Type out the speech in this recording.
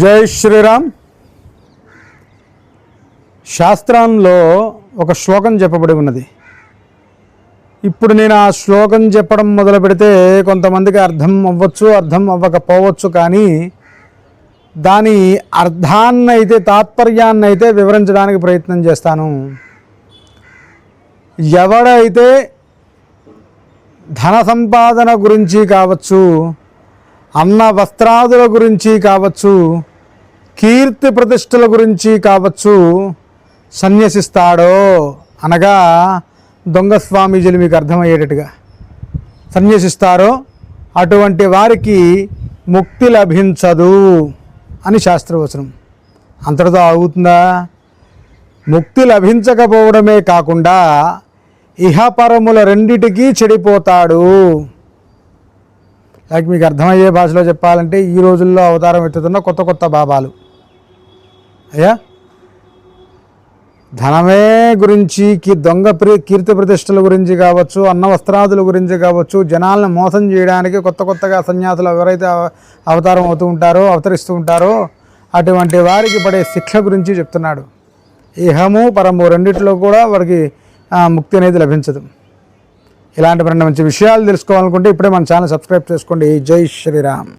జై శ్రీరామ్. శాస్త్రంలో ఒక శ్లోకం చెప్పబడి ఉన్నది. ఇప్పుడు నేను ఆ శ్లోకం చెప్పడం మొదలు పెడితే కొంతమందికి అర్థం అవ్వచ్చు, అర్థం అవ్వకపోవచ్చు. కానీ దాని అర్థాన్నైతే, తాత్పర్యాన్నైతే వివరించడానికి ప్రయత్నం చేస్తాను. ఎవడైతే ధన సంపాదన గురించి కావచ్చు, అన్న వస్త్రాదుల గురించి కావచ్చు, కీర్తి ప్రతిష్టల గురించి కావచ్చు సన్యసిస్తాడో, అనగా దొంగ స్వామీజీలు మీకు అర్థమయ్యేటట్టుగా సన్యసిస్తారో అటువంటి వారికి ముక్తి లభించదు అని శాస్త్రవచనం. అంతటితో అవుతుందా? ముక్తి లభించకపోవడమే కాకుండా ఇహపరముల రెండిటికీ చెడిపోతాడు. లైక్ మీకు అర్థమయ్యే భాషలో చెప్పాలంటే ఈ రోజుల్లో అవతారం ఎత్తుతున్న కొత్త కొత్త బాబాలు, అయ్యా ధనమే గురించి, దొంగ కీర్తి ప్రతిష్టల గురించి కావచ్చు, అన్న వస్త్రాదుల గురించి కావచ్చు, జనాలను మోసం చేయడానికి కొత్త కొత్తగా సన్యాసులు ఎవరైతే అవతారం అవుతూ ఉంటారో, అవతరిస్తూ ఉంటారో అటువంటి వారికి పడే శిక్ష గురించి చెప్తున్నాడు. ఇహము పరము రెండిట్లో కూడా వారికి ముక్తి అనేది లభించదు. ఇలాంటి మంచి విషయాలు తెలుసుకోవాలనుకుంటే ఇప్పుడే మన ఛానల్ సబ్స్క్రైబ్ చేసుకోండి. జై శ్రీరామ్.